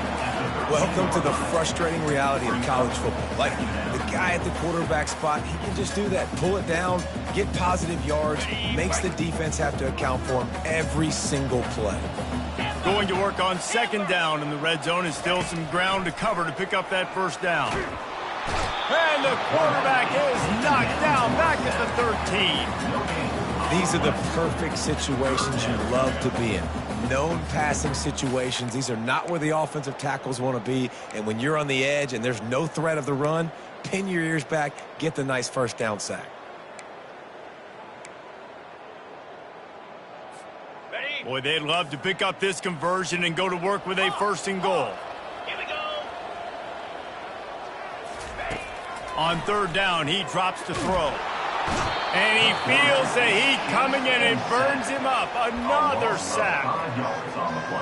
Welcome to the frustrating reality of college football. Like, the guy at the quarterback spot, he can just do that. Pull it down, get positive yards, makes the defense have to account for him every single play. Going to work on second down in the red zone is still some ground to cover to pick up that first down. And the quarterback is knocked down back at the 13. These are the perfect situations you love to be in. Known passing situations. These are not where the offensive tackles want to be. And when you're on the edge and there's no threat of the run, pin your ears back, get the nice first down sack. Boy, they'd love to pick up this conversion and go to work with a first and goal. On third down, he drops to throw. And he feels the heat coming in and burns him up. Another sack.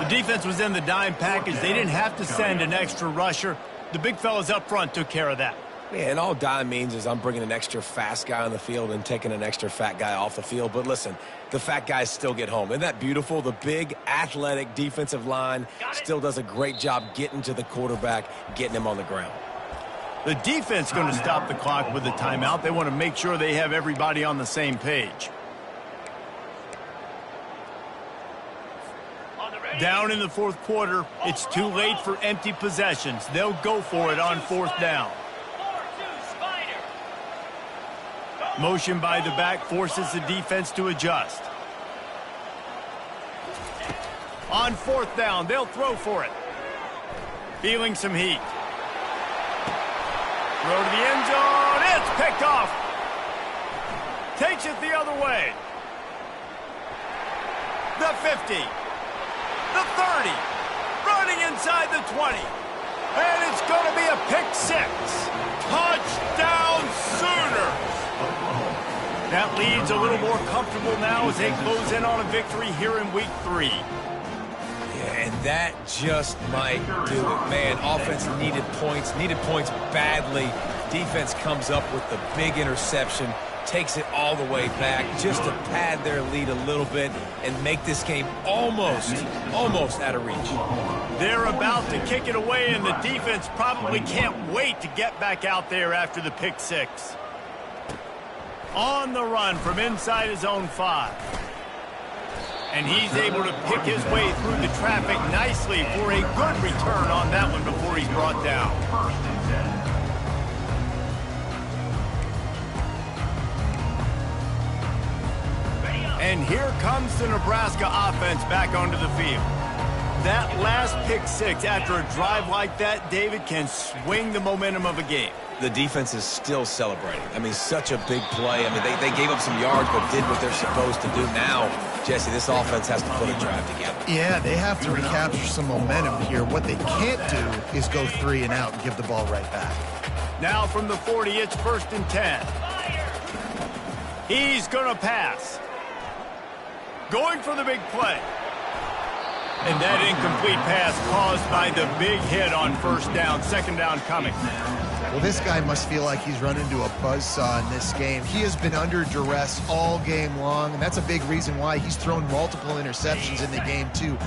The defense was in the dime package. They didn't have to send an extra rusher. The big fellas up front took care of that. Yeah, and all dime means is I'm bringing an extra fast guy on the field and taking an extra fat guy off the field. But listen, the fat guys still get home. Isn't that beautiful? The big, athletic defensive line still does a great job getting to the quarterback, getting him on the ground. The defense going to stop the clock with a timeout. They want to make sure they have everybody on the same page. Down in the fourth quarter, it's too late for empty possessions. They'll go for it on fourth down. Motion by the back forces the defense to adjust. On fourth down, they'll throw for it. Feeling some heat. Throw to the end zone. It's picked off. Takes it the other way. The 50. The 30. Running inside the 20. And it's going to be a pick six. Touchdown Sooners. That lead's a little more comfortable now as they close in on a victory here in week 3. Yeah, And that just might do it. Man, offense needed points badly. Defense comes up with the big interception, takes it all the way back just to pad their lead a little bit and make this game almost out of reach. They're about to kick it away, and the defense probably can't wait to get back out there after the pick six. On the run from inside his own 5. And he's able to pick his way through the traffic nicely for a good return on that one before he's brought down. And here comes the Nebraska offense back onto the field. That last pick six after a drive like that, David, can swing the momentum of a game. The defense is still celebrating. I mean, such a big play. I mean, they gave up some yards but did what they're supposed to do. Now, Jesse, this offense has to put a drive together. Yeah, they have to recapture some momentum here. What they can't do is go 3 and out and give the ball right back. Now from the 40, it's 1st and 10. He's going to pass. Going for the big play. And that incomplete pass caused by the big hit on 1st down. 2nd down coming. Well, this guy must feel like he's run into a buzzsaw in this game. He has been under duress all game long, and that's a big reason why he's thrown multiple interceptions in the game, too.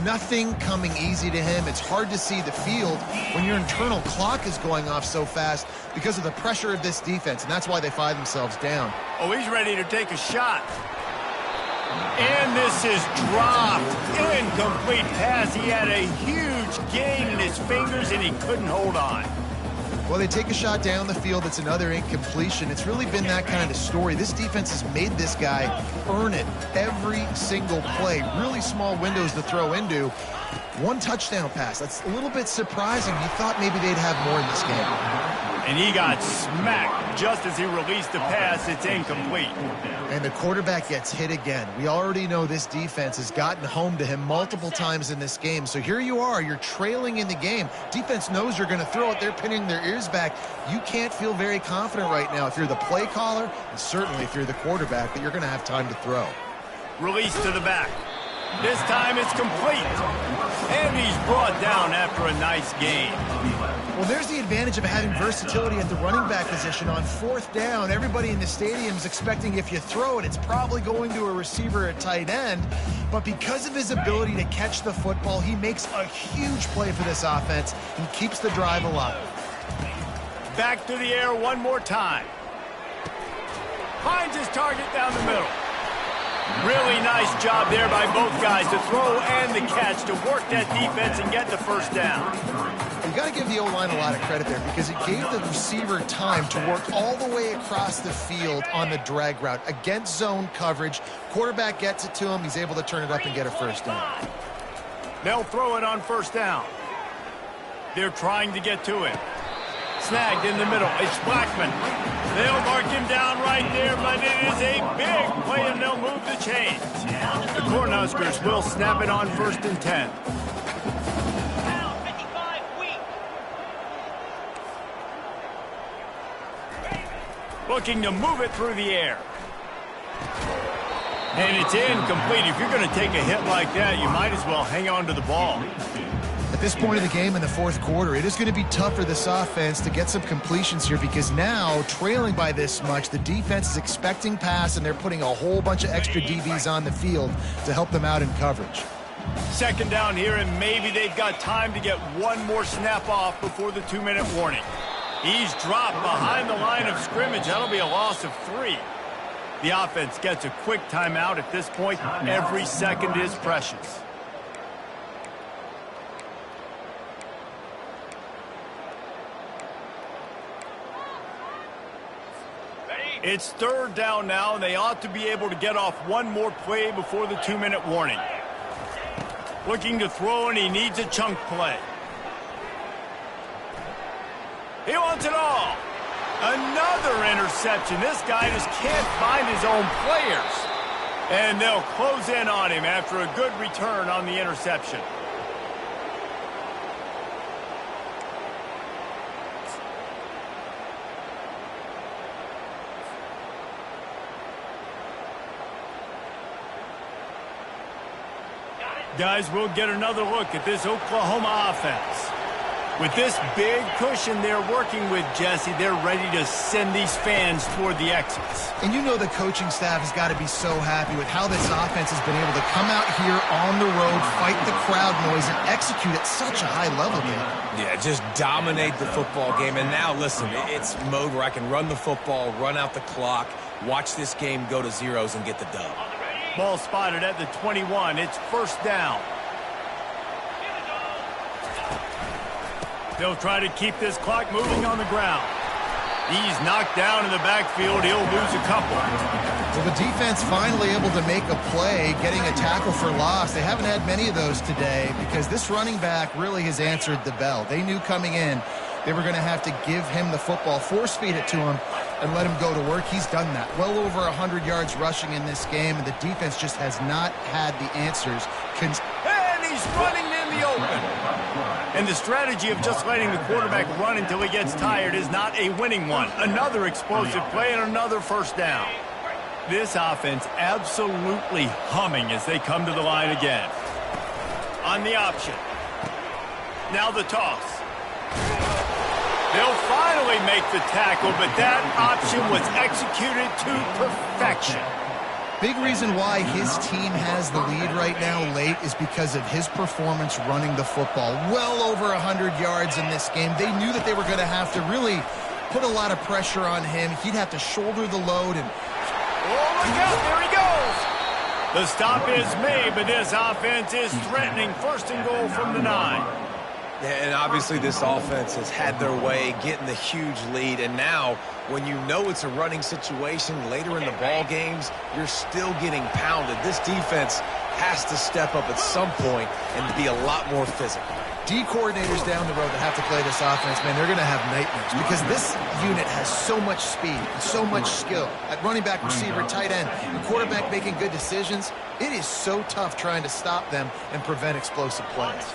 Nothing coming easy to him. It's hard to see the field when your internal clock is going off so fast because of the pressure of this defense, and that's why they find themselves down. Oh, he's ready to take a shot. And this is dropped. Incomplete pass. He had a huge gain in his fingers, and he couldn't hold on. Well, they take a shot down the field. It's another incompletion. It's really been that kind of story. This defense has made this guy earn it every single play. Really small windows to throw into. 1 touchdown pass. That's a little bit surprising. You thought maybe they'd have more in this game. And he got smacked just as he released the pass. It's incomplete. And the quarterback gets hit again. We already know this defense has gotten home to him multiple times in this game. So here you are. You're trailing in the game. Defense knows you're going to throw it. They're pinning their ears back. You can't feel very confident right now if you're the play caller, and certainly if you're the quarterback, that you're going to have time to throw. Release to the back. This time it's complete. And he's brought down after a nice gain. Well, there's the advantage of having versatility at the running back position. On 4th down, everybody in the stadium is expecting if you throw it, it's probably going to a receiver at tight end. But because of his ability to catch the football, he makes a huge play for this offense and keeps the drive alive. Back to the air one more time. Finds his target down the middle. Really nice job there by both guys to throw and the catch to work that defense and get the 1st down. You got to give the O-line a lot of credit there because it gave the receiver time to work all the way across the field on the drag route against zone coverage. Quarterback gets it to him. He's able to turn it up and get a 1st down. They'll throw it on 1st down. They're trying to get to him. Snagged in the middle. It's Blackman. They'll mark him down right there, but it is a big play, and they'll move the chains. The Cornhuskers will snap it on 1st and 10. Looking to move it through the air. And it's incomplete. If you're going to take a hit like that, you might as well hang on to the ball. At this point of the game in the 4th quarter, it is going to be tough for this offense to get some completions here because now, trailing by this much, the defense is expecting pass, and they're putting a whole bunch of extra DBs on the field to help them out in coverage. 2nd down here, and maybe they've got time to get one more snap off before the 2-minute warning. He's dropped behind the line of scrimmage. That'll be a loss of 3. The offense gets a quick timeout at this point. Every second is precious. It's 3rd down now, and they ought to be able to get off one more play before the 2-minute warning. Looking to throw, and he needs a chunk play. He wants it all. Another interception. This guy just can't find his own players. And they'll close in on him after a good return on the interception. Guys, we'll get another look at this Oklahoma offense. With this big cushion they're working with, Jesse, they're ready to send these fans toward the exits. And you know the coaching staff has got to be so happy with how this offense has been able to come out here on the road, fight the crowd noise, and execute at such a high level, Dave. Yeah, just dominate the football game. And now, listen, it's mode where I can run the football, run out the clock, watch this game go to zeros and get the dub. Ball spotted at the 21. It's first down. They'll try to keep this clock moving on the ground. He's knocked down in the backfield. He'll lose a couple. Well, the defense finally able to make a play, getting a tackle for loss. They haven't had many of those today because this running back really has answered the bell. They knew coming in they were going to have to give him the football, force feed it to him, and let him go to work. He's done that. Well over 100 yards rushing in this game, and the defense just has not had the answers. And he's running in the open. And the strategy of just letting the quarterback run until he gets tired is not a winning one. Another explosive play and another first down. This offense absolutely humming as they come to the line again. On the option. Now the toss. They'll finally make the tackle, but that option was executed to perfection. Big reason why his team has the lead right now late is because of his performance running the football. Well over 100 yards in this game. They knew that they were going to have to really put a lot of pressure on him. He'd have to shoulder the load. And oh, look out, there he goes. The stop is made, but this offense is threatening. First and goal from the 9. And obviously this offense has had their way, getting the huge lead. And now, when you know it's a running situation later in the ball games, you're still getting pounded. This defense has to step up at some point and be a lot more physical. D coordinators down the road that have to play this offense, man, they're going to have nightmares because this unit has so much speed and so much skill. At running back, receiver, tight end, the quarterback making good decisions. It is so tough trying to stop them and prevent explosive plays.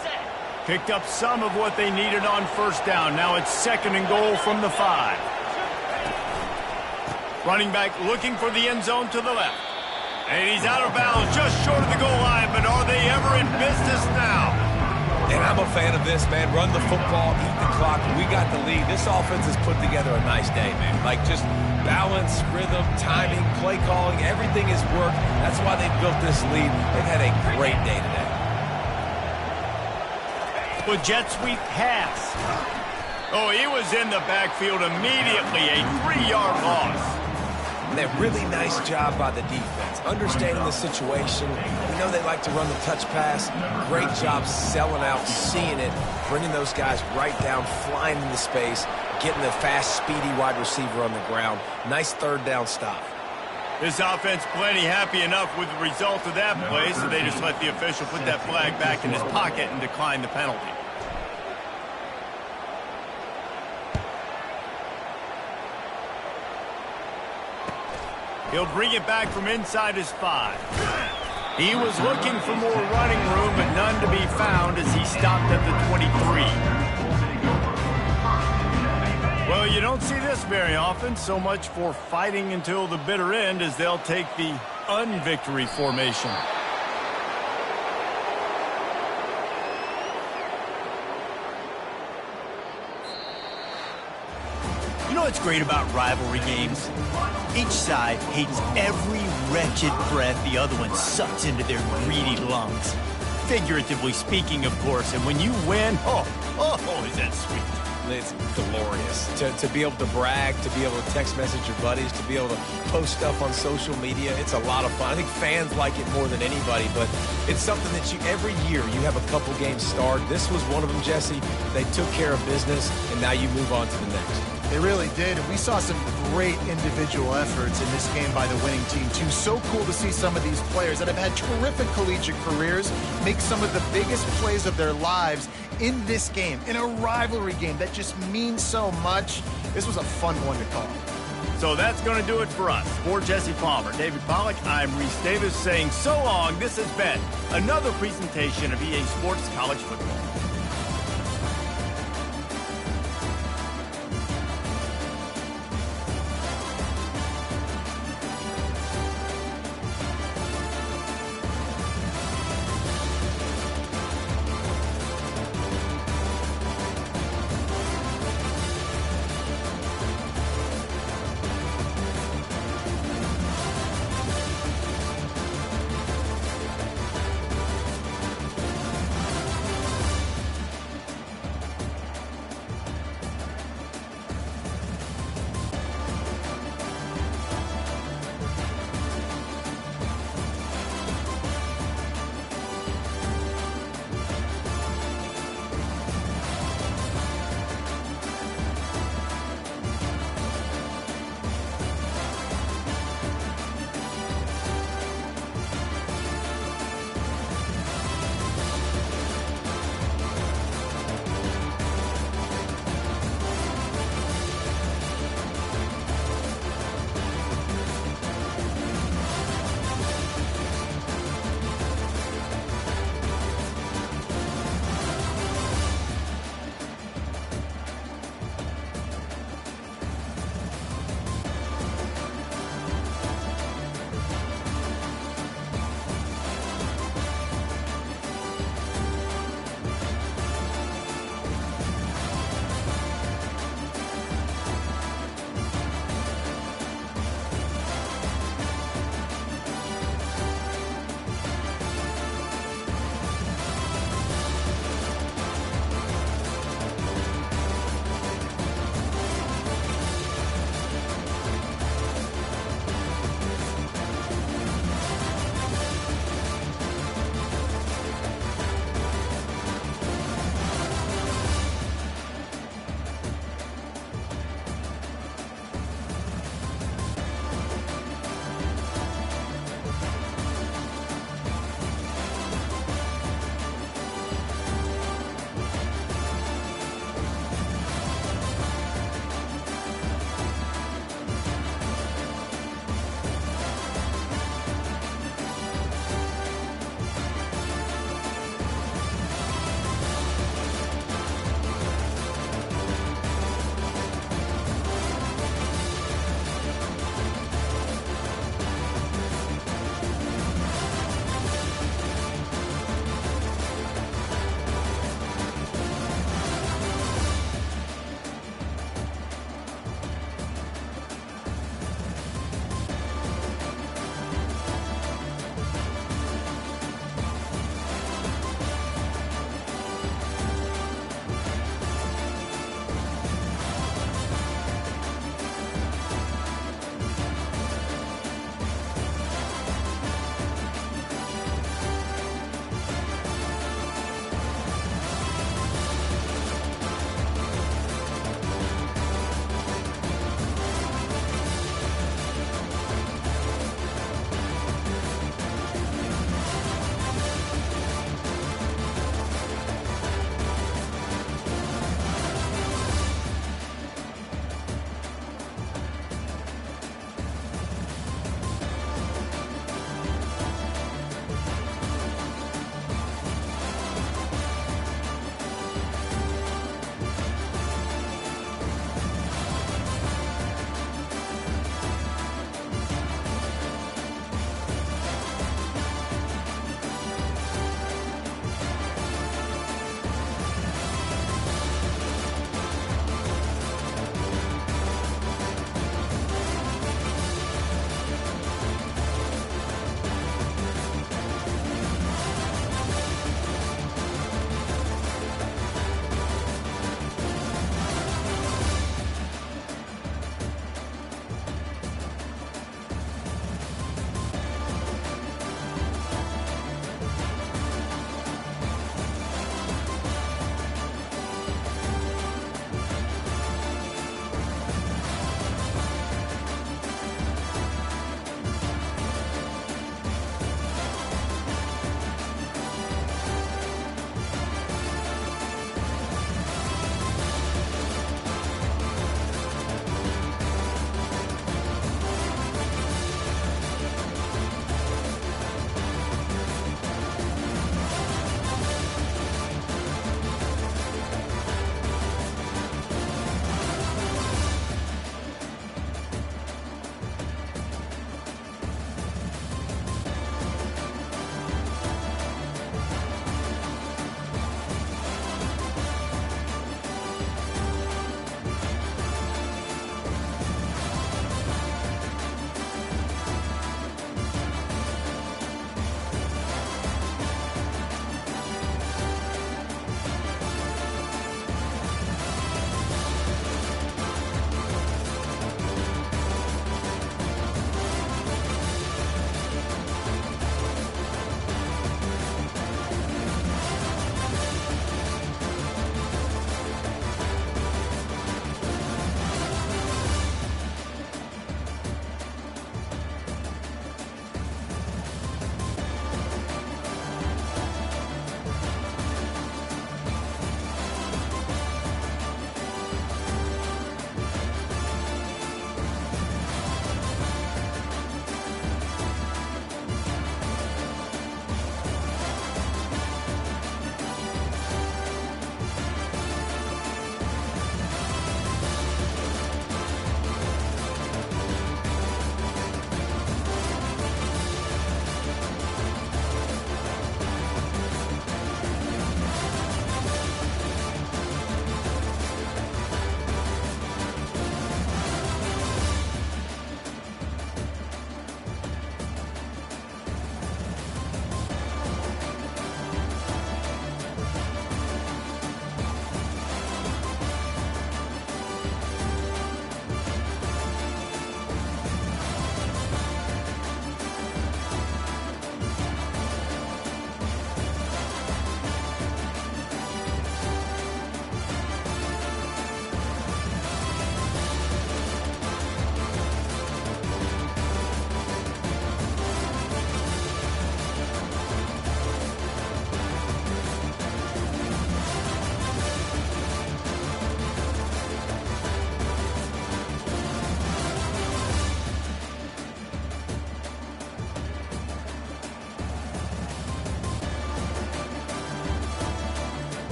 Picked up some of what they needed on first down. Now it's second and goal from the 5. Running back looking for the end zone to the left. And he's out of bounds just short of the goal line, but are they ever in business now? And I'm a fan of this, man. Run the football, eat the clock. We got the lead. This offense has put together a nice day, man. Like just balance, rhythm, timing, play calling, everything has worked. That's why they built this lead. They've had a great day today. With jet sweep pass. Oh, he was in the backfield immediately. A 3-yard loss. And a really nice job by the defense. Understanding the situation. We know they like to run the touch pass. Great job selling out, seeing it, bringing those guys right down, flying into space, getting the fast, speedy wide receiver on the ground. Nice third down stop. This offense plenty happy enough with the result of that play, so they just let the official put that flag back in his pocket and decline the penalty. He'll bring it back from inside his 5. He was looking for more running room, but none to be found as he stopped at the 23. Well, you don't see this very often. So much for fighting until the bitter end as they'll take the unvictory formation. You know what's great about rivalry games? Each side hates every wretched breath the other one sucks into their greedy lungs. Figuratively speaking, of course, and when you win, oh, is that sweet. It's glorious. To be able to brag, to be able to text message your buddies, to be able to post stuff on social media, it's a lot of fun. I think fans like it more than anybody, but it's something that every year you have a couple games start. This was one of them, Jesse. They took care of business, and now you move on to the next. They really did, and we saw some great individual efforts in this game by the winning team, too. So cool to see some of these players that have had terrific collegiate careers make some of the biggest plays of their lives in this game, in a rivalry game that just means so much. This was a fun one to call. So that's going to do it for us. For Jesse Palmer, David Pollack, I'm Reese Davis saying so long. This has been another presentation of EA Sports College Football.